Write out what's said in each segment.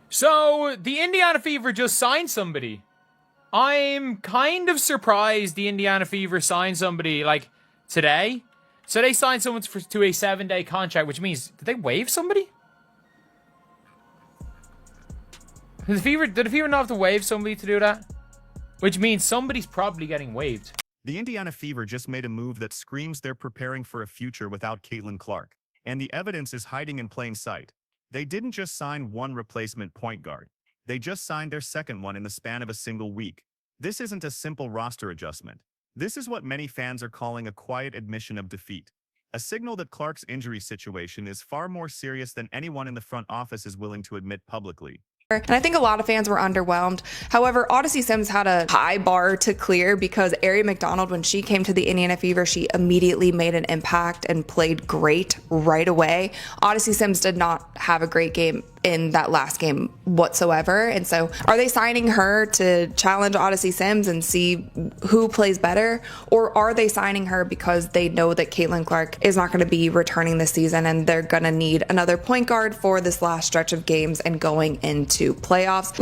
So, the Indiana Fever just signed somebody. I'm kind of surprised the Indiana Fever signed somebody, like, today. So they signed someone to a 7-day contract, which means, did they waive somebody? Did the Fever not have to waive somebody to do that? Which means somebody's probably getting waived. The Indiana Fever just made a move that screams they're preparing for a future without Caitlin Clark, and the evidence is hiding in plain sight. They didn't just sign one replacement point guard. They just signed their second one in the span of a single week. This isn't a simple roster adjustment. This is what many fans are calling a quiet admission of defeat. A signal that Clark's injury situation is far more serious than anyone in the front office is willing to admit publicly. And I think a lot of fans were underwhelmed. However, Odyssey Sims had a high bar to clear because Ari McDonald, when she came to the Indiana Fever, she immediately made an impact and played great right away. Odyssey Sims did not have a great game in that last game whatsoever. And so are they signing her to challenge Odyssey Sims and see who plays better? Or are they signing her because they know that Caitlin Clark is not going to be returning this season and they're going to need another point guard for this last stretch of games and going into playoffs?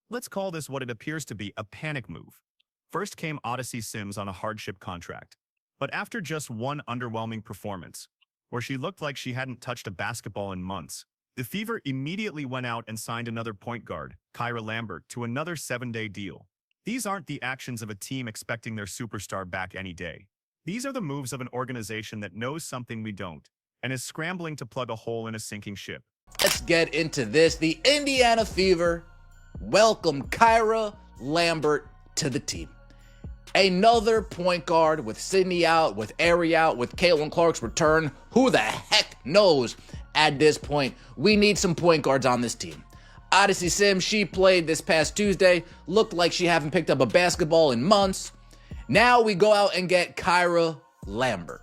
Let's call this what it appears to be a panic move. First came Odyssey Sims on a hardship contract. But after just one underwhelming performance, where she looked like she hadn't touched a basketball in months, the Fever immediately went out and signed another point guard, Kyra Lambert, to another 7-day deal. These aren't the actions of a team expecting their superstar back any day. These are the moves of an organization that knows something we don't, and is scrambling to plug a hole in a sinking ship. Let's get into this. The Indiana Fever welcome Kyra Lambert to the team. Another point guard with Sydney out, with Ari out, with Caitlin Clark's return. Who the heck knows at this point? We need some point guards on this team. Odyssey Sims, she played this past Tuesday. Looked like she haven't picked up a basketball in months. Now we go out and get Kyra Lambert.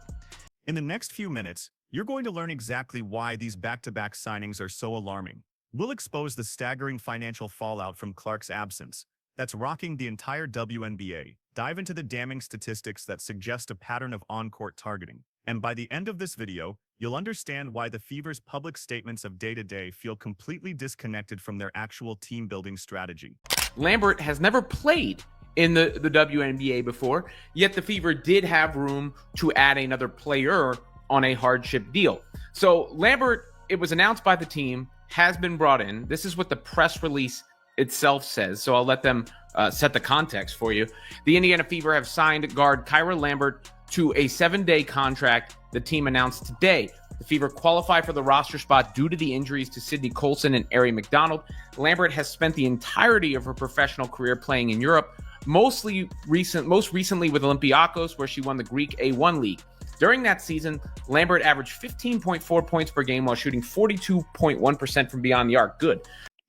In the next few minutes, you're going to learn exactly why these back-to-back signings are so alarming. We'll expose the staggering financial fallout from Clark's absence that's rocking the entire WNBA, dive into the damning statistics that suggest a pattern of on-court targeting, and by the end of this video, you'll understand why the Fever's public statements of day-to-day feel completely disconnected from their actual team-building strategy. Lambert has never played in the WNBA before, yet the Fever did have room to add another player on a hardship deal. So Lambert, it was announced by the team, has been brought in. This is what the press release itself says, so I'll let them set the context for you. The Indiana Fever have signed guard Kyra Lambert to a 7-day contract the team announced today. The Fever qualify for the roster spot due to the injuries to Sydney Colson and Ari McDonald. Lambert has spent the entirety of her professional career playing in Europe, most recently with Olympiacos, where she won the Greek A1 league. During that season, Lambert averaged 15.4 points per game while shooting 42.1% from beyond the arc. Good.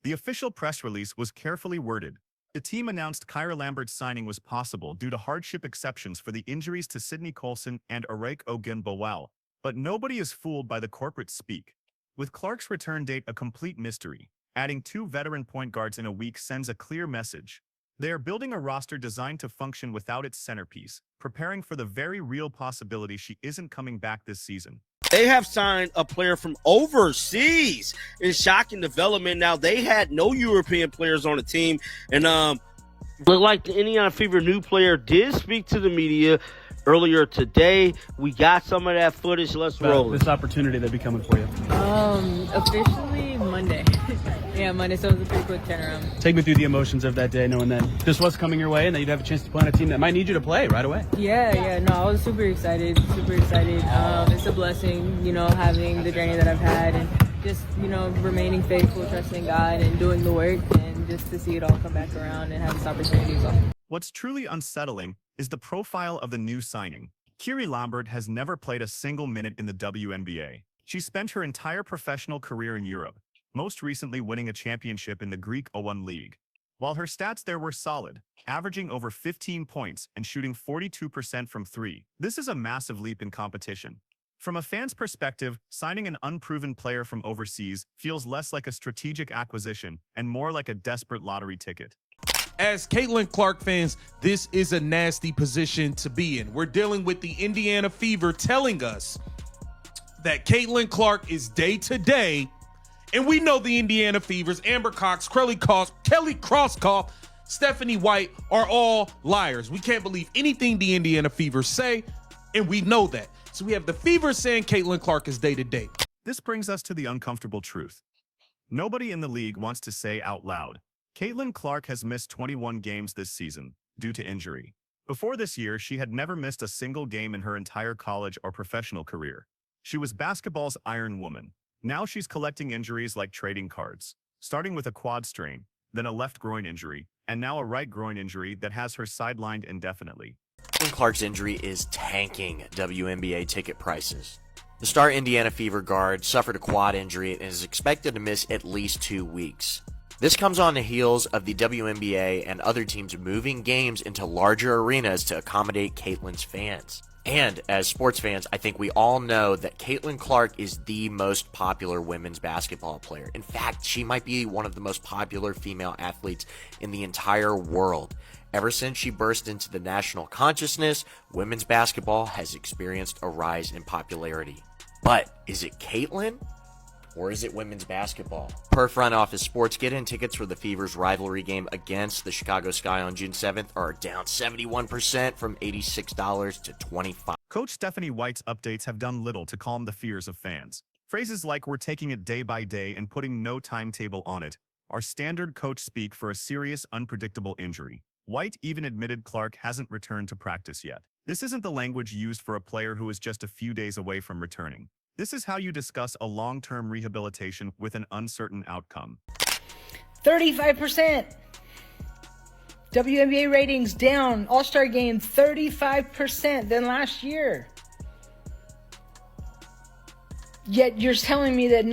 The official press release was carefully worded. The team announced Kyra Lambert's signing was possible due to hardship exceptions for the injuries to Sydney Colson and Arek Ogunbowale. But nobody is fooled by the corporate speak. With Clark's return date a complete mystery, adding 2 veteran point guards in a week sends a clear message. They are building a roster designed to function without its centerpiece, preparing for the very real possibility she isn't coming back this season. They have signed a player from overseas in shocking development. Now, they had no European players on the team, and looked like the Indiana Fever new player did speak to the media earlier today. We got some of that footage. Let's roll this opportunity that'd be coming for you. Officially Monday. Yeah, Monday, so it was a pretty quick turnaround. Take me through the emotions of that day, knowing that this was coming your way and that you'd have a chance to play on a team that might need you to play right away. Yeah, no, I was super excited. It's a blessing, having the journey that I've had and just, remaining faithful, trusting God and doing the work and just to see it all come back around and have this opportunity. So. What's truly unsettling is the profile of the new signing. Kyra Lambert has never played a single minute in the WNBA. She spent her entire professional career in Europe, most recently winning a championship in the Greek A1 league. While her stats there were solid, averaging over 15 points and shooting 42% from 3, this is a massive leap in competition. From a fan's perspective, signing an unproven player from overseas feels less like a strategic acquisition and more like a desperate lottery ticket. As Caitlin Clark fans, this is a nasty position to be in. We're dealing with the Indiana Fever telling us that Caitlin Clark is day-to-day And we know the Indiana Fevers, Amber Cox, Kelly Crosskoff, Stephanie White are all liars. We can't believe anything the Indiana Fevers say, and we know that. So we have the Fevers saying Caitlin Clark is day-to-day. This brings us to the uncomfortable truth. Nobody in the league wants to say out loud, Caitlin Clark has missed 21 games this season due to injury. Before this year, she had never missed a single game in her entire college or professional career. She was basketball's Iron Woman. Now she's collecting injuries like trading cards, starting with a quad strain, then a left groin injury, and now a right groin injury that has her sidelined indefinitely. Caitlin Clark's injury is tanking WNBA ticket prices. The star Indiana Fever guard suffered a quad injury and is expected to miss at least 2 weeks. This comes on the heels of the WNBA and other teams moving games into larger arenas to accommodate Caitlin's fans. And as sports fans, I think we all know that Caitlin Clark is the most popular women's basketball player. In fact, she might be one of the most popular female athletes in the entire world. Ever since she burst into the national consciousness, women's basketball has experienced a rise in popularity. But is it Caitlin? Or is it women's basketball? Per Front Office Sports, get-in tickets for the Fever's rivalry game against the Chicago Sky on June 7th are down 71% from $86 to $25. Coach Stephanie White's updates have done little to calm the fears of fans. Phrases like "we're taking it day by day" and putting no timetable on it are standard coach speak for a serious, unpredictable injury. White even admitted Clark hasn't returned to practice yet. This isn't the language used for a player who is just a few days away from returning. This is how you discuss a long-term rehabilitation with an uncertain outcome. 35%. WNBA ratings down. All-Star game 35% than last year. Yet you're telling me that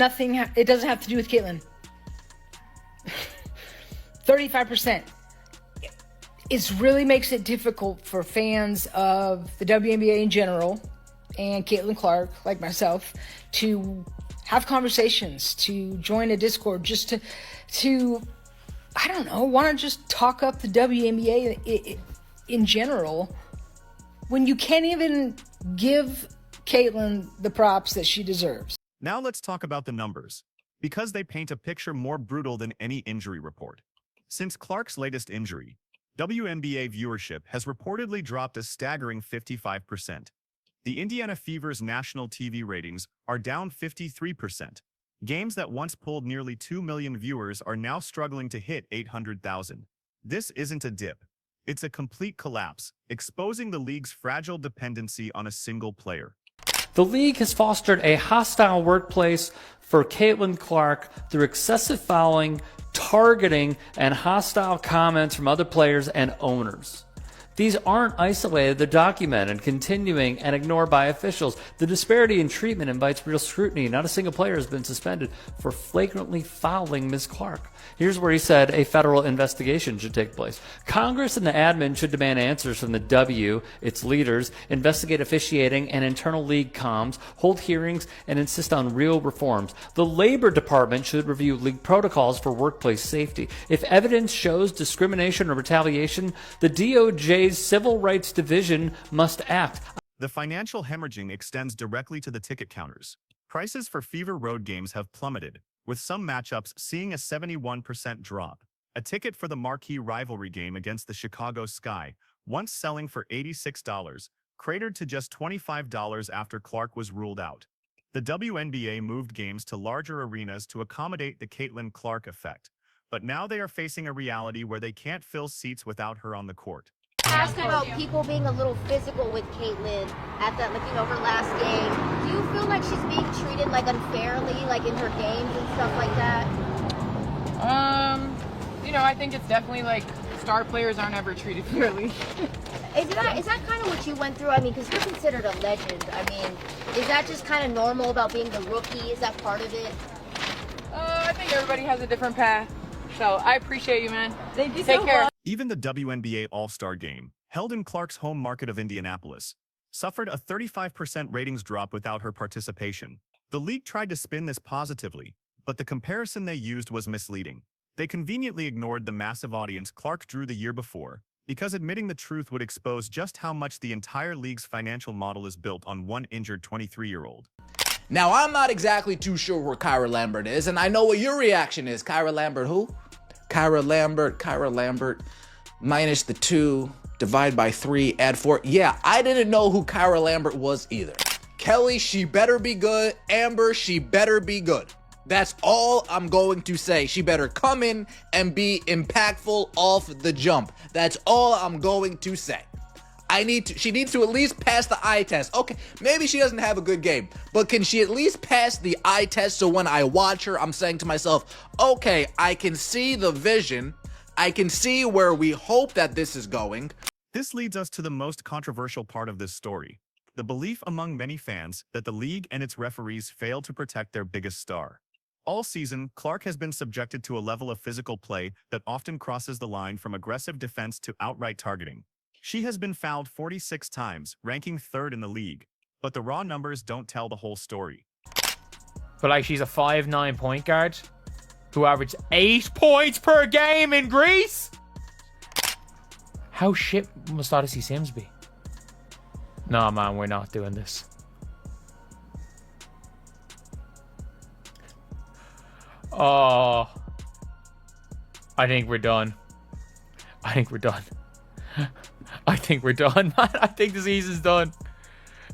it doesn't have to do with Caitlin. 35%. It really makes it difficult for fans of the WNBA in general and Caitlin Clark, like myself, to have conversations, to join a Discord, just to I don't know, want to just talk up the WNBA in general, when you can't even give Caitlin the props that she deserves. Now let's talk about the numbers, because they paint a picture more brutal than any injury report. Since Clark's latest injury, WNBA viewership has reportedly dropped a staggering 55%. The Indiana Fever's national TV ratings are down 53%. Games that once pulled nearly 2 million viewers are now struggling to hit 800,000. This isn't a dip. It's a complete collapse, exposing the league's fragile dependency on a single player. The league has fostered a hostile workplace for Caitlin Clark through excessive fouling, targeting, and hostile comments from other players and owners. These aren't isolated, they're documented, continuing, and ignored by officials. The disparity in treatment invites real scrutiny. Not a single player has been suspended for flagrantly fouling Ms. Clark. Here's where he said a federal investigation should take place. Congress and the admin should demand answers from the W, its leaders, investigate officiating and internal league comms, hold hearings, and insist on real reforms. The Labor Department should review league protocols for workplace safety. If evidence shows discrimination or retaliation, the DOJ's Civil Rights Division must act. The financial hemorrhaging extends directly to the ticket counters. Prices for Fever road games have plummeted, with some matchups seeing a 71% drop. A ticket for the marquee rivalry game against the Chicago Sky, once selling for $86, cratered to just $25 after Clark was ruled out. The WNBA moved games to larger arenas to accommodate the Caitlin Clark effect, but now they are facing a reality where they can't fill seats without her on the court. Asked about people being a little physical with Caitlin at that, her last game. Do you feel like she's being treated unfairly, in her games and stuff like that? I think it's definitely star players aren't ever treated fairly. Is that kind of what you went through? Because you're considered a legend. Is that just kind of normal about being the rookie? Is that part of it? I think everybody has a different path. So I appreciate you, man. Thank you Take so care. much. Even the WNBA All-Star Game, held in Clark's home market of Indianapolis, suffered a 35% ratings drop without her participation. The league tried to spin this positively, but the comparison they used was misleading. They conveniently ignored the massive audience Clark drew the year before, because admitting the truth would expose just how much the entire league's financial model is built on one injured 23-year-old. Now, I'm not exactly too sure where Kyra Lambert is, and I know what your reaction is. Kyra Lambert who? Kyra Lambert, minus the 2, divide by 3, add 4. Yeah, I didn't know who Kyra Lambert was either. Kelly, she better be good. Amber, she better be good. That's all I'm going to say. She better come in and be impactful off the jump. That's all I'm going to say. She needs to at least pass the eye test. Okay, maybe she doesn't have a good game, but can she at least pass the eye test so when I watch her, I'm saying to myself, okay, I can see the vision. I can see where we hope that this is going. This leads us to the most controversial part of this story. The belief among many fans that the league and its referees failed to protect their biggest star. All season, Clark has been subjected to a level of physical play that often crosses the line from aggressive defense to outright targeting. She has been fouled 46 times, ranking 3rd in the league. But the raw numbers don't tell the whole story. But like, she's a 5'9" point guard who averaged 8 points per game in Greece. How shit must Odyssey Sims be? Nah, man, we're not doing this. Oh, I think we're done. I think we're done. I think we're done, man. I think the season's done.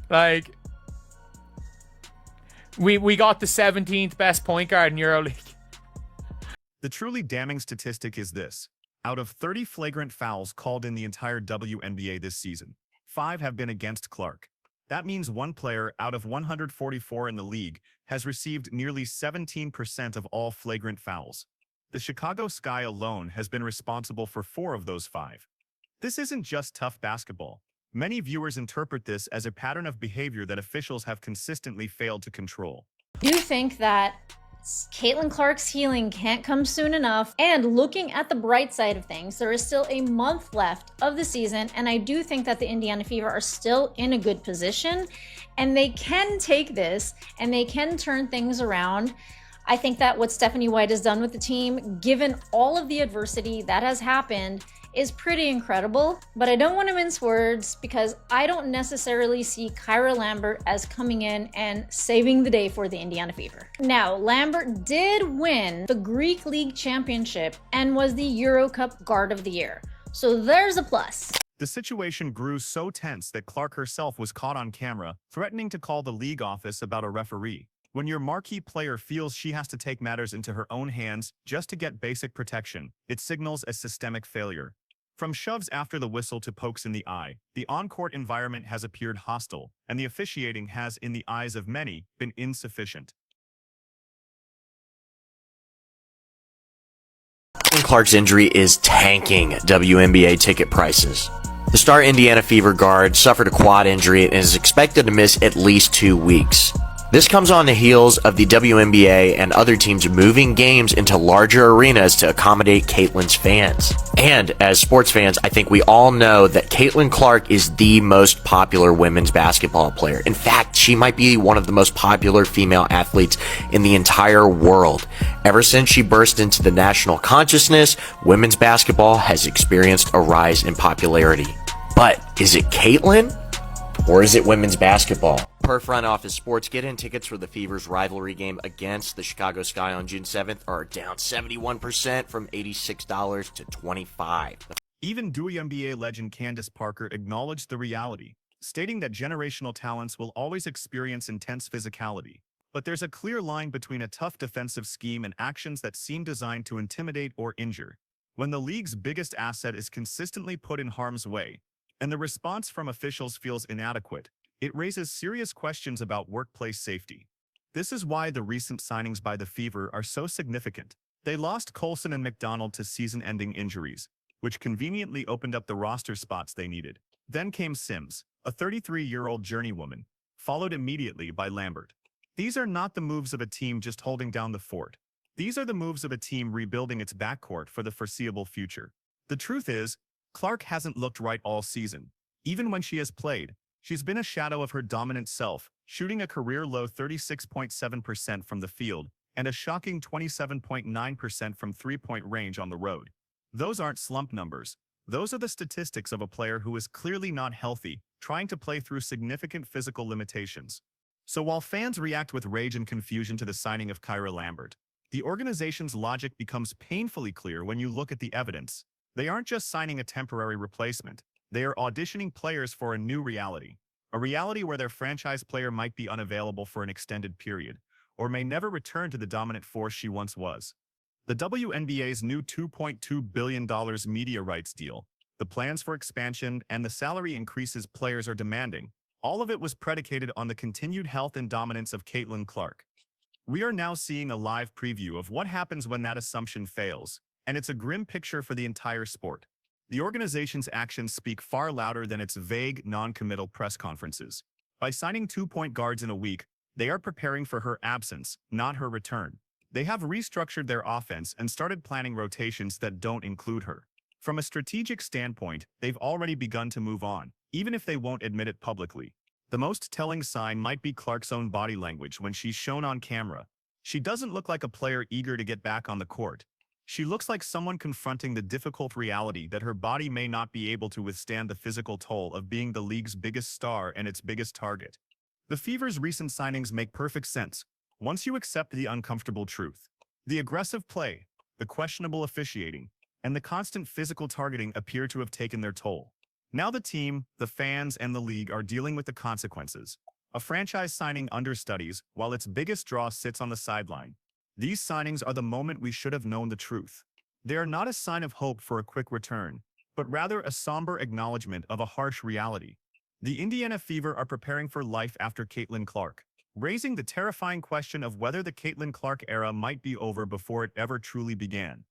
Like, we got the 17th best point guard in EuroLeague. The truly damning statistic is this. Out of 30 flagrant fouls called in the entire WNBA this season, 5 have been against Clark. That means one player out of 144 in the league has received nearly 17% of all flagrant fouls. The Chicago Sky alone has been responsible for 4 of those 5. This isn't just tough basketball. Many viewers interpret this as a pattern of behavior that officials have consistently failed to control. I do think that Caitlin Clark's healing can't come soon enough. And looking at the bright side of things, there is still a month left of the season. And I do think that the Indiana Fever are still in a good position. And they can take this and they can turn things around. I think that what Stephanie White has done with the team, given all of the adversity that has happened, is pretty incredible. But I don't want to mince words because I don't necessarily see Kyra Lambert as coming in and saving the day for the Indiana Fever. Now, Lambert did win the Greek League Championship and was the Euro Cup Guard of the Year. So there's a plus. The situation grew so tense that Clark herself was caught on camera, threatening to call the league office about a referee. When your marquee player feels she has to take matters into her own hands just to get basic protection, it signals a systemic failure. From shoves after the whistle to pokes in the eye, the on-court environment has appeared hostile, and the officiating has, in the eyes of many, been insufficient. Clark's injury is tanking WNBA ticket prices. The star Indiana Fever guard suffered a quad injury and is expected to miss at least 2 weeks. This comes on the heels of the WNBA and other teams moving games into larger arenas to accommodate Caitlin's fans. And as sports fans, I think we all know that Caitlin Clark is the most popular women's basketball player. In fact, she might be one of the most popular female athletes in the entire world. Ever since she burst into the national consciousness, women's basketball has experienced a rise in popularity. But is it Caitlin or is it women's basketball? Per Front Office Sports, get-in tickets for the Fever's rivalry game against the Chicago Sky on June 7th are down 71% from $86 to $25. Even WNBA legend Candace Parker acknowledged the reality, stating that generational talents will always experience intense physicality. But there's a clear line between a tough defensive scheme and actions that seem designed to intimidate or injure. When the league's biggest asset is consistently put in harm's way, and the response from officials feels inadequate, it raises serious questions about workplace safety. This is why the recent signings by the Fever are so significant. They lost Colson and McDonald to season-ending injuries, which conveniently opened up the roster spots they needed. Then came Sims, a 33-year-old journeywoman, followed immediately by Lambert. These are not the moves of a team just holding down the fort. These are the moves of a team rebuilding its backcourt for the foreseeable future. The truth is, Clark hasn't looked right all season. Even when she has played, she's been a shadow of her dominant self, shooting a career-low 36.7% from the field and a shocking 27.9% from three-point range on the road. Those aren't slump numbers. Those are the statistics of a player who is clearly not healthy, trying to play through significant physical limitations. So while fans react with rage and confusion to the signing of Kyra Lambert, the organization's logic becomes painfully clear when you look at the evidence. They aren't just signing a temporary replacement. They are auditioning players for a new reality. A reality where their franchise player might be unavailable for an extended period, or may never return to the dominant force she once was. The WNBA's new $2.2 billion media rights deal, the plans for expansion, and the salary increases players are demanding, all of it was predicated on the continued health and dominance of Caitlin Clark. We are now seeing a live preview of what happens when that assumption fails, and it's a grim picture for the entire sport. The organization's actions speak far louder than its vague, non-committal press conferences. By signing 2-point guards in a week, they are preparing for her absence, not her return. They have restructured their offense and started planning rotations that don't include her. From a strategic standpoint, they've already begun to move on, even if they won't admit it publicly. The most telling sign might be Clark's own body language when she's shown on camera. She doesn't look like a player eager to get back on the court. She looks like someone confronting the difficult reality that her body may not be able to withstand the physical toll of being the league's biggest star and its biggest target. The Fever's recent signings make perfect sense, once you accept the uncomfortable truth. The aggressive play, the questionable officiating, and the constant physical targeting appear to have taken their toll. Now the team, the fans, and the league are dealing with the consequences. A franchise signing understudies while its biggest draw sits on the sideline. These signings are the moment we should have known the truth. They are not a sign of hope for a quick return, but rather a somber acknowledgement of a harsh reality. The Indiana Fever are preparing for life after Caitlin Clark, raising the terrifying question of whether the Caitlin Clark era might be over before it ever truly began.